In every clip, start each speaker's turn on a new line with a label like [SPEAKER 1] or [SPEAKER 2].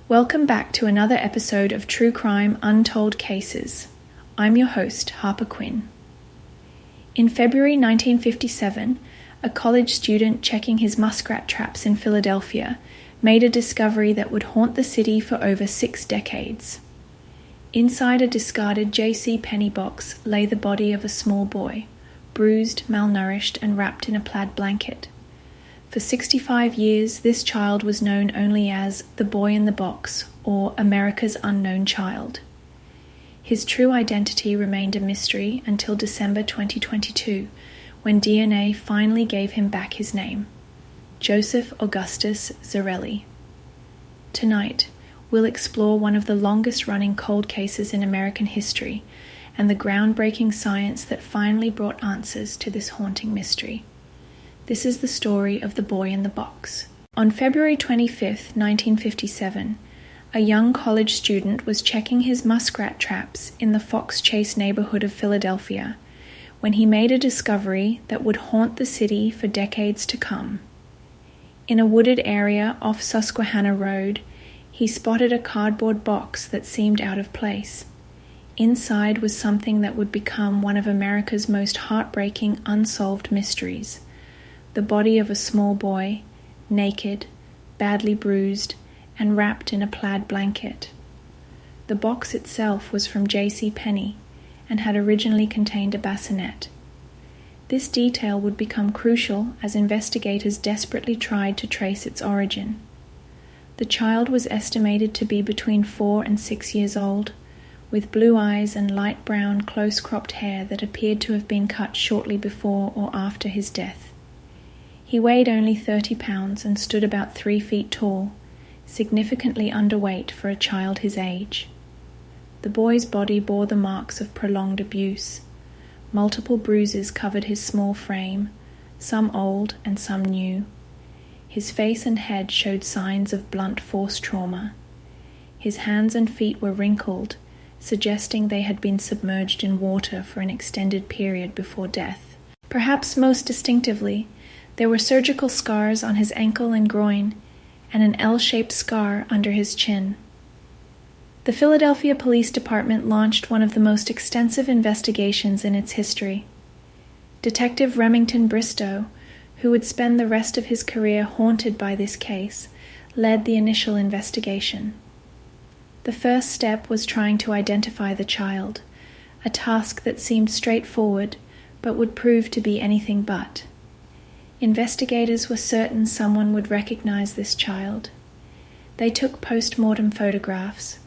[SPEAKER 1] Welcome back to another episode of True Crime Untold Cases. I'm your host, Harper Quinn. In February 1957, a college student checking his muskrat traps in Philadelphia made a discovery that would haunt the city for over 6 decades. Inside a discarded J.C. Penney box lay the body of a small boy, bruised, malnourished, and wrapped in a plaid blanket. For 65 years, this child was known only as the boy in the box, or America's unknown child. His true identity remained a mystery until December 2022, when DNA finally gave him back his name, Joseph Augustus Zarelli. Tonight, we'll explore one of the longest-running cold cases in American history and the groundbreaking science that finally brought answers to this haunting mystery. This is the story of the boy in the box. On February 25, 1957, a young college student was checking his muskrat traps in the Fox Chase neighborhood of Philadelphia when he made a discovery that would haunt the city for decades to come. In a wooded area off Susquehanna Road, he spotted a cardboard box that seemed out of place. Inside was something that would become one of America's most heartbreaking unsolved mysteries. The body of a small boy, naked, badly bruised, and wrapped in a plaid blanket. The box itself was from J.C. Penney and had originally contained a bassinet. This detail would become crucial as investigators desperately tried to trace its origin. The child was estimated to be between 4 and 6 years old, with blue eyes and light brown close-cropped hair that appeared to have been cut shortly before or after his death. He weighed only 30 pounds and stood about 3 feet tall, significantly underweight for a child his age. The boy's body bore the marks of prolonged abuse. Multiple bruises covered his small frame, some old and some new. His face and head showed signs of blunt force trauma. His hands and feet were wrinkled, suggesting they had been submerged in water for an extended period before death. Perhaps most distinctively, there were surgical scars on his ankle and groin, and an L-shaped scar under his chin. The Philadelphia Police Department launched one of the most extensive investigations in its history. Detective Remington Bristow, who would spend the rest of his career haunted by this case, led the initial investigation. The first step was trying to identify the child, a task that seemed straightforward but would prove to be anything but. Investigators were certain someone would recognize this child. They took post-mortem photographs,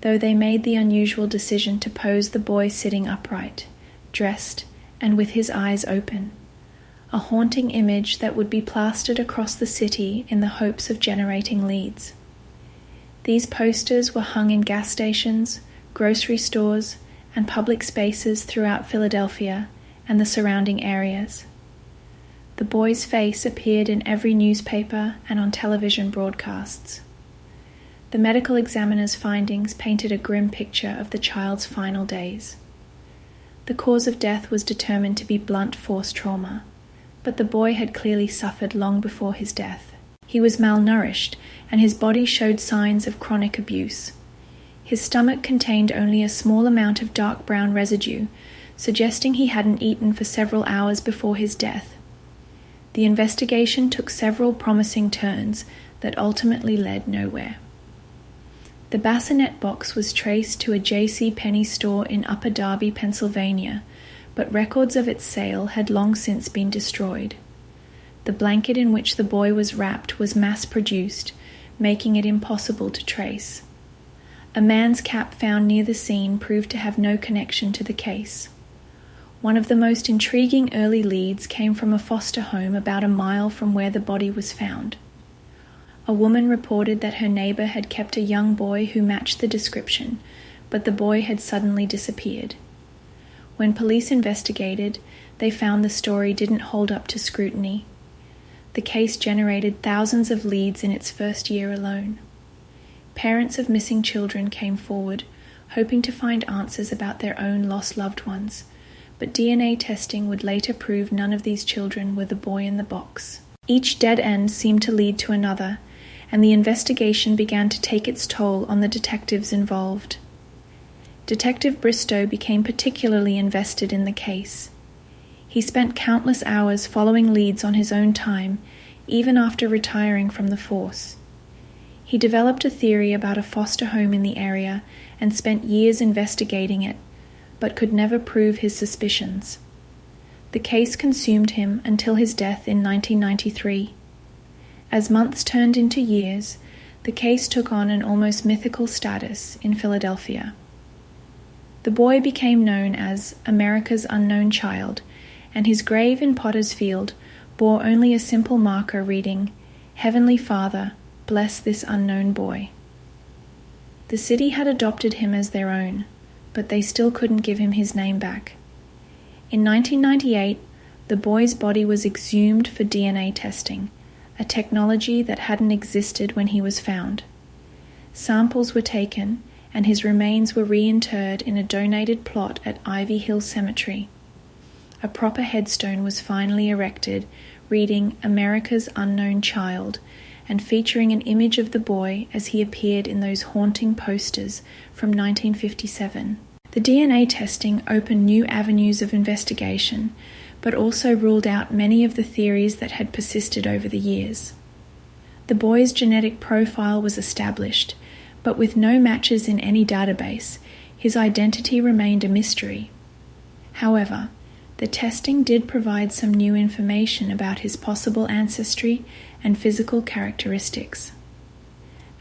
[SPEAKER 1] though they made the unusual decision to pose the boy sitting upright, dressed, and with his eyes open, a haunting image that would be plastered across the city in the hopes of generating leads. These posters were hung in gas stations, grocery stores, and public spaces throughout Philadelphia and the surrounding areas. The boy's face appeared in every newspaper and on television broadcasts. The medical examiner's findings painted a grim picture of the child's final days. The cause of death was determined to be blunt force trauma, but the boy had clearly suffered long before his death. He was malnourished, and his body showed signs of chronic abuse. His stomach contained only a small amount of dark brown residue, suggesting he hadn't eaten for several hours before his death. The investigation took several promising turns that ultimately led nowhere. The bassinet box was traced to a J.C. Penney store in Upper Darby, Pennsylvania, but records of its sale had long since been destroyed. The blanket in which the boy was wrapped was mass-produced, making it impossible to trace. A man's cap found near the scene proved to have no connection to the case. One of the most intriguing early leads came from a foster home about a mile from where the body was found. A woman reported that her neighbor had kept a young boy who matched the description, but the boy had suddenly disappeared. When police investigated, they found the story didn't hold up to scrutiny. The case generated thousands of leads in its first year alone. Parents of missing children came forward, hoping to find answers about their own lost loved ones, but DNA testing would later prove none of these children were the boy in the box. Each dead end seemed to lead to another, and the investigation began to take its toll on the detectives involved. Detective Bristow became particularly invested in the case. He spent countless hours following leads on his own time, even after retiring from the force. He developed a theory about a foster home in the area and spent years investigating it, but could never prove his suspicions. The case consumed him until his death in 1993. As months turned into years, the case took on an almost mythical status in Philadelphia. The boy became known as America's unknown child, and his grave in Potter's Field bore only a simple marker reading, "Heavenly Father, bless this unknown boy." The city had adopted him as their own, but they still couldn't give him his name back. In 1998, the boy's body was exhumed for DNA testing, a technology that hadn't existed when he was found. Samples were taken, and his remains were reinterred in a donated plot at Ivy Hill Cemetery. A proper headstone was finally erected, reading "America's Unknown Child," and featuring an image of the boy as he appeared in those haunting posters from 1957. The DNA testing opened new avenues of investigation, but also ruled out many of the theories that had persisted over the years. The boy's genetic profile was established, but with no matches in any database, his identity remained a mystery. However, the testing did provide some new information about his possible ancestry and physical characteristics.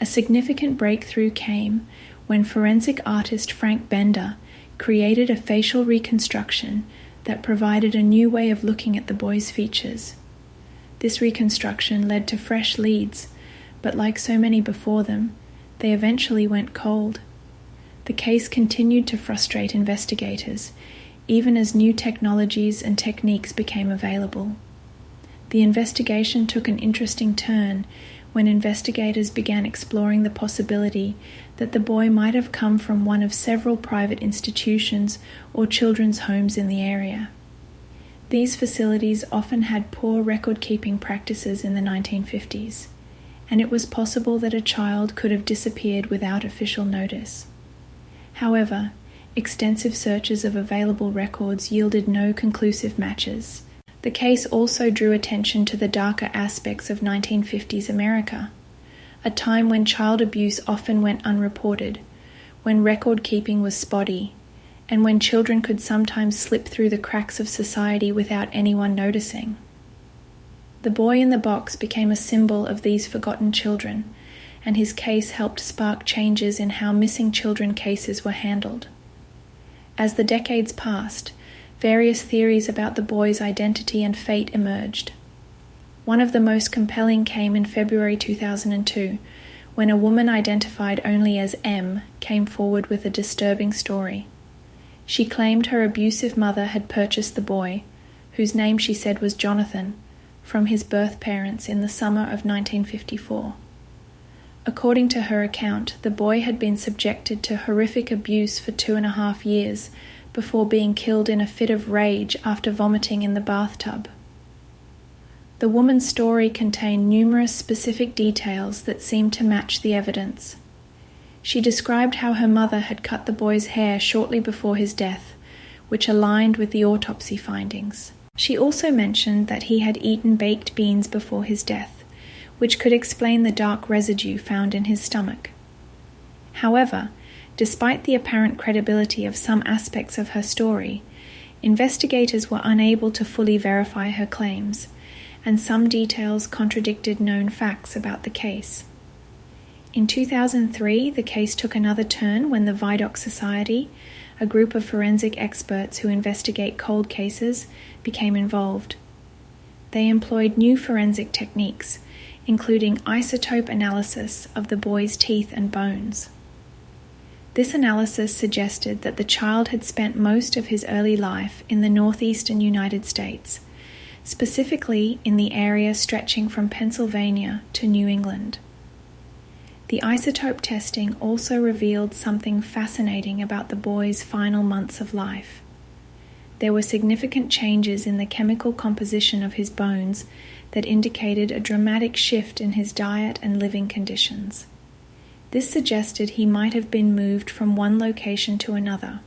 [SPEAKER 1] A significant breakthrough came when forensic artist Frank Bender created a facial reconstruction that provided a new way of looking at the boy's features. This reconstruction led to fresh leads, but like so many before them, they eventually went cold. The case continued to frustrate investigators, even as new technologies and techniques became available. The investigation took an interesting turn when investigators began exploring the possibility that the boy might have come from one of several private institutions or children's homes in the area. These facilities often had poor record-keeping practices in the 1950s, and it was possible that a child could have disappeared without official notice. However, extensive searches of available records yielded no conclusive matches. The case also drew attention to the darker aspects of 1950s America, a time when child abuse often went unreported, when record-keeping was spotty, and when children could sometimes slip through the cracks of society without anyone noticing. The boy in the box became a symbol of these forgotten children, and his case helped spark changes in how missing children cases were handled. As the decades passed, various theories about the boy's identity and fate emerged. One of the most compelling came in February 2002, when a woman identified only as M came forward with a disturbing story. She claimed her abusive mother had purchased the boy, whose name she said was Jonathan, from his birth parents in the summer of 1954. According to her account, the boy had been subjected to horrific abuse for 2.5 years before being killed in a fit of rage after vomiting in the bathtub. The woman's story contained numerous specific details that seemed to match the evidence. She described how her mother had cut the boy's hair shortly before his death, which aligned with the autopsy findings. She also mentioned that he had eaten baked beans before his death, which could explain the dark residue found in his stomach. However, despite the apparent credibility of some aspects of her story, investigators were unable to fully verify her claims, and some details contradicted known facts about the case. In 2003, the case took another turn when the Vidocq Society, a group of forensic experts who investigate cold cases, became involved. They employed new forensic techniques, including isotope analysis of the boy's teeth and bones. This analysis suggested that the child had spent most of his early life in the northeastern United States, specifically in the area stretching from Pennsylvania to New England. The isotope testing also revealed something fascinating about the boy's final months of life. There were significant changes in the chemical composition of his bones that indicated a dramatic shift in his diet and living conditions. This suggested he might have been moved from one location to another,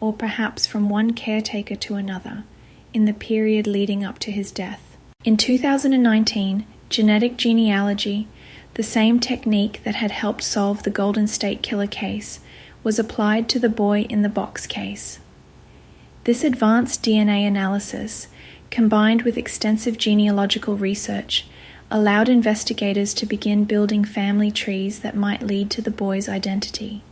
[SPEAKER 1] or perhaps from one caretaker to another, in the period leading up to his death. In 2019, genetic genealogy, the same technique that had helped solve the Golden State Killer case, was applied to the boy in the box case. This advanced DNA analysis, combined with extensive genealogical research, allowed investigators to begin building family trees that might lead to the boy's identity.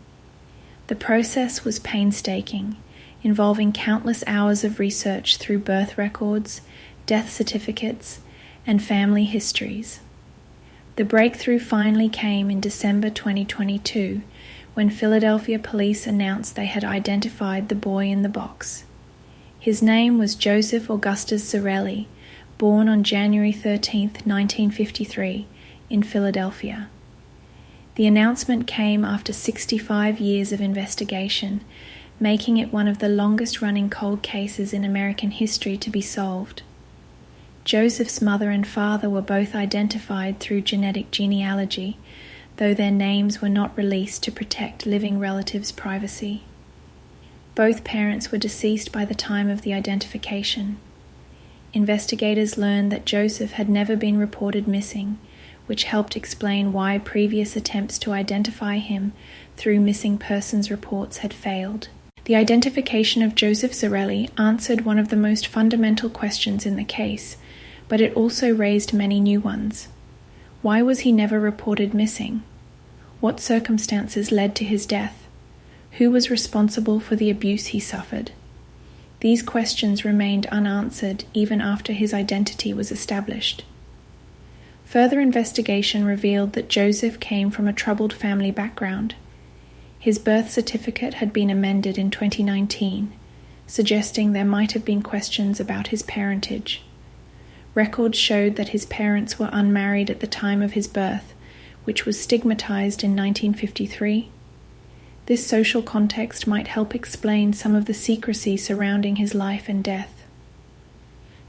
[SPEAKER 1] The process was painstaking, involving countless hours of research through birth records, death certificates, and family histories. The breakthrough finally came in December 2022, when Philadelphia police announced they had identified the boy in the box. His name was Joseph Augustus Zarelli, born on January 13, 1953, in Philadelphia. The announcement came after 65 years of investigation, making it one of the longest-running cold cases in American history to be solved. Joseph's mother and father were both identified through genetic genealogy, though their names were not released to protect living relatives' privacy. Both parents were deceased by the time of the identification. Investigators learned that Joseph had never been reported missing, which helped explain why previous attempts to identify him through missing persons reports had failed. The identification of Joseph Zarelli answered one of the most fundamental questions in the case, but it also raised many new ones. Why was he never reported missing? What circumstances led to his death? Who was responsible for the abuse he suffered? These questions remained unanswered even after his identity was established. Further investigation revealed that Joseph came from a troubled family background. His birth certificate had been amended in 2019, suggesting there might have been questions about his parentage. Records showed that his parents were unmarried at the time of his birth, which was stigmatized in 1953. This social context might help explain some of the secrecy surrounding his life and death.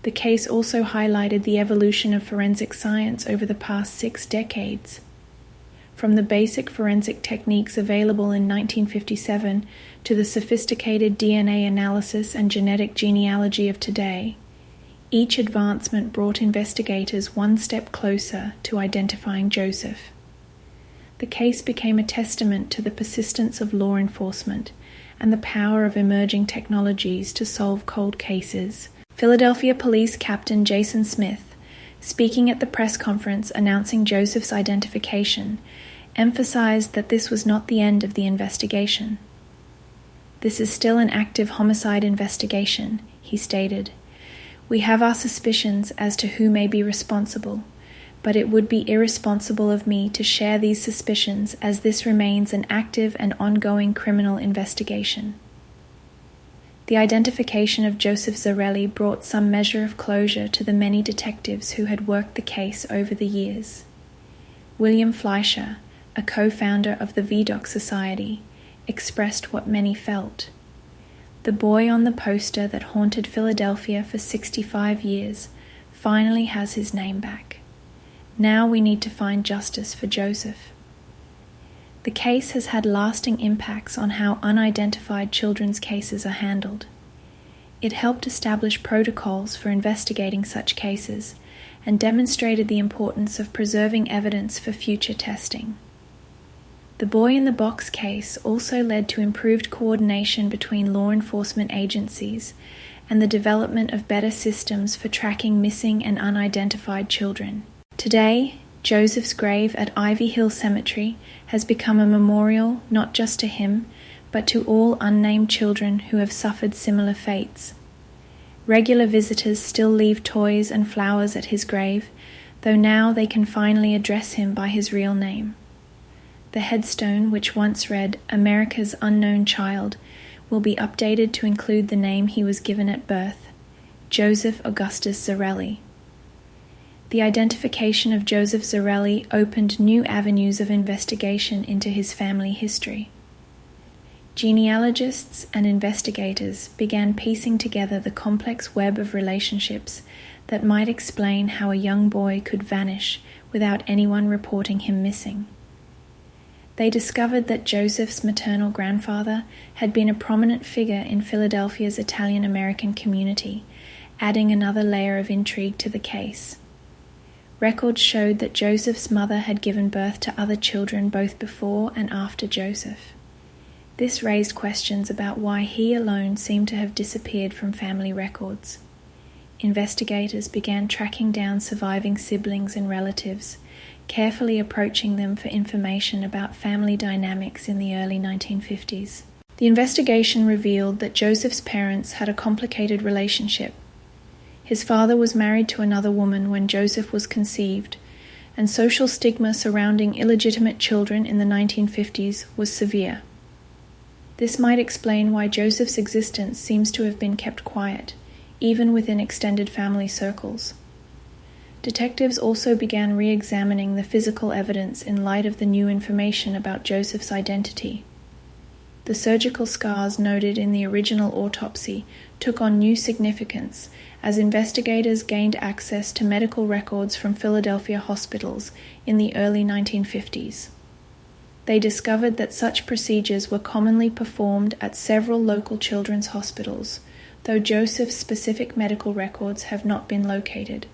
[SPEAKER 1] The case also highlighted the evolution of forensic science over the past 6 decades. From the basic forensic techniques available in 1957 to the sophisticated DNA analysis and genetic genealogy of today, each advancement brought investigators one step closer to identifying Joseph. The case became a testament to the persistence of law enforcement and the power of emerging technologies to solve cold cases. Philadelphia Police Captain Jason Smith, speaking at the press conference announcing Joseph's identification, emphasized that this was not the end of the investigation. "This is still an active homicide investigation," he stated. "We have our suspicions as to who may be responsible, but it would be irresponsible of me to share these suspicions as this remains an active and ongoing criminal investigation." The identification of Joseph Zarelli brought some measure of closure to the many detectives who had worked the case over the years. William Fleischer, a co-founder of the VDOC Society, expressed what many felt. The boy on the poster that haunted Philadelphia for 65 years finally has his name back. Now we need to find justice for Joseph. The case has had lasting impacts on how unidentified children's cases are handled. It helped establish protocols for investigating such cases and demonstrated the importance of preserving evidence for future testing. The boy in the box case also led to improved coordination between law enforcement agencies and the development of better systems for tracking missing and unidentified children. Today, Joseph's grave at Ivy Hill Cemetery has become a memorial not just to him, but to all unnamed children who have suffered similar fates. Regular visitors still leave toys and flowers at his grave, though now they can finally address him by his real name. The headstone, which once read "America's Unknown Child," will be updated to include the name he was given at birth, Joseph Augustus Zarelli. The identification of Joseph Zarelli opened new avenues of investigation into his family history. Genealogists and investigators began piecing together the complex web of relationships that might explain how a young boy could vanish without anyone reporting him missing. They discovered that Joseph's maternal grandfather had been a prominent figure in Philadelphia's Italian-American community, adding another layer of intrigue to the case. Records showed that Joseph's mother had given birth to other children both before and after Joseph. This raised questions about why he alone seemed to have disappeared from family records. Investigators began tracking down surviving siblings and relatives, carefully approaching them for information about family dynamics in the early 1950s. The investigation revealed that Joseph's parents had a complicated relationship. His father was married to another woman when Joseph was conceived, and social stigma surrounding illegitimate children in the 1950s was severe. This might explain why Joseph's existence seems to have been kept quiet, even within extended family circles. Detectives also began re-examining the physical evidence in light of the new information about Joseph's identity. The surgical scars noted in the original autopsy took on new significance as investigators gained access to medical records from Philadelphia hospitals in the early 1950s. They discovered that such procedures were commonly performed at several local children's hospitals, though Joseph's specific medical records have not been located.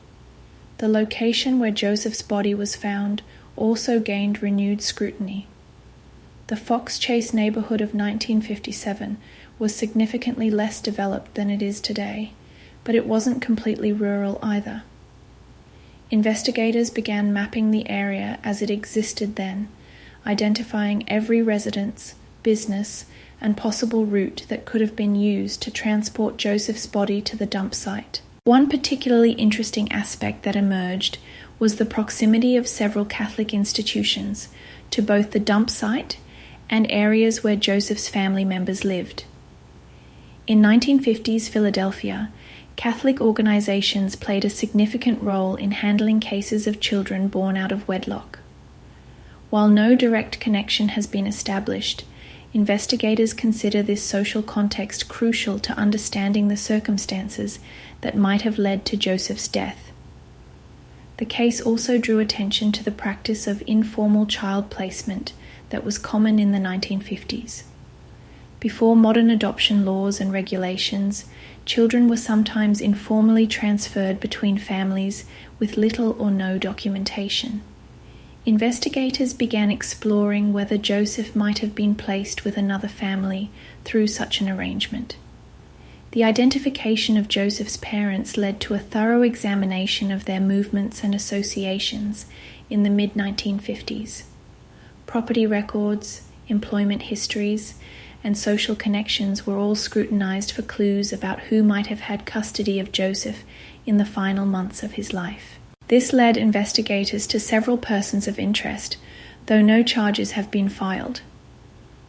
[SPEAKER 1] The location where Joseph's body was found also gained renewed scrutiny. The Fox Chase neighborhood of 1957 was significantly less developed than it is today, but it wasn't completely rural either. Investigators began mapping the area as it existed then, identifying every residence, business, and possible route that could have been used to transport Joseph's body to the dump site. One particularly interesting aspect that emerged was the proximity of several Catholic institutions to both the dump site and areas where Joseph's family members lived. In 1950s Philadelphia, Catholic organizations played a significant role in handling cases of children born out of wedlock. While no direct connection has been established, investigators consider this social context crucial to understanding the circumstances that might have led to Joseph's death. The case also drew attention to the practice of informal child placement that was common in the 1950s. Before modern adoption laws and regulations, children were sometimes informally transferred between families with little or no documentation. Investigators began exploring whether Joseph might have been placed with another family through such an arrangement. The identification of Joseph's parents led to a thorough examination of their movements and associations in the mid-1950s. Property records, employment histories, and social connections were all scrutinized for clues about who might have had custody of Joseph in the final months of his life. This led investigators to several persons of interest, though no charges have been filed.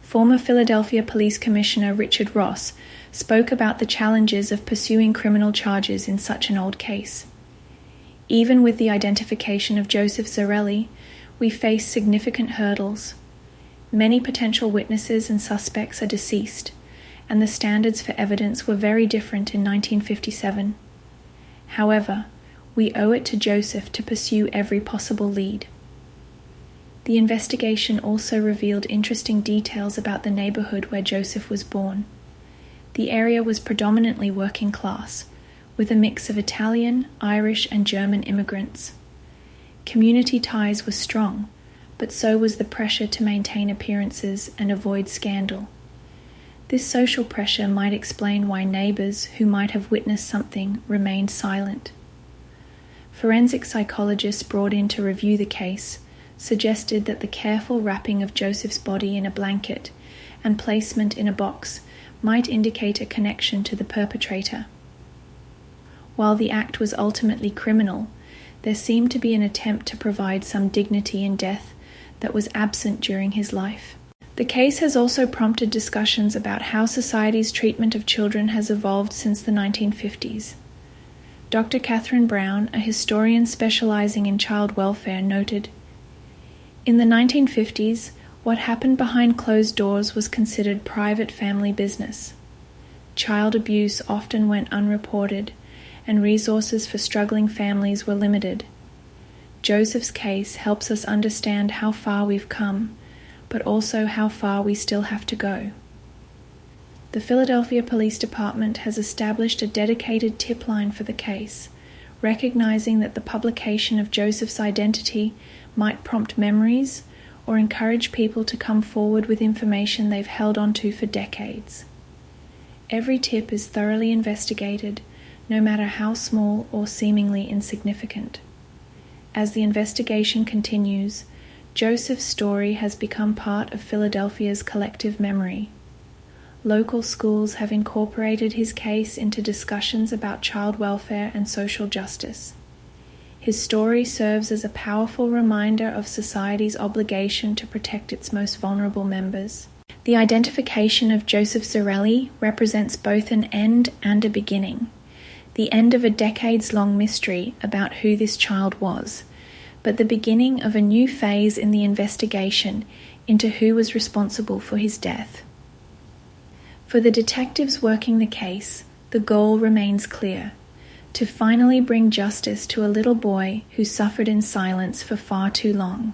[SPEAKER 1] Former Philadelphia Police Commissioner Richard Ross spoke about the challenges of pursuing criminal charges in such an old case. Even with the identification of Joseph Zarelli, we face significant hurdles. Many potential witnesses and suspects are deceased, and the standards for evidence were very different in 1957. However, we owe it to Joseph to pursue every possible lead. The investigation also revealed interesting details about the neighborhood where Joseph was born. The area was predominantly working class, with a mix of Italian, Irish, and German immigrants. Community ties were strong, but so was the pressure to maintain appearances and avoid scandal. This social pressure might explain why neighbors who might have witnessed something remained silent. Forensic psychologists brought in to review the case suggested that the careful wrapping of Joseph's body in a blanket and placement in a box might indicate a connection to the perpetrator. While the act was ultimately criminal, there seemed to be an attempt to provide some dignity in death that was absent during his life. The case has also prompted discussions about how society's treatment of children has evolved since the 1950s. Dr. Catherine Brown, a historian specializing in child welfare, noted, "In the 1950s, what happened behind closed doors was considered private family business. Child abuse often went unreported, and resources for struggling families were limited. Joseph's case helps us understand how far we've come, but also how far we still have to go. The Philadelphia Police Department has established a dedicated tip line for the case, recognizing that the publication of Joseph's identity might prompt memories or encourage people to come forward with information they've held onto for decades. Every tip is thoroughly investigated, no matter how small or seemingly insignificant. As the investigation continues, Joseph's story has become part of Philadelphia's collective memory. Local schools have incorporated his case into discussions about child welfare and social justice. His story serves as a powerful reminder of society's obligation to protect its most vulnerable members. The identification of Joseph Zarelli represents both an end and a beginning, the end of a decades-long mystery about who this child was, but the beginning of a new phase in the investigation into who was responsible for his death. For the detectives working the case, the goal remains clear: to finally bring justice to a little boy who suffered in silence for far too long.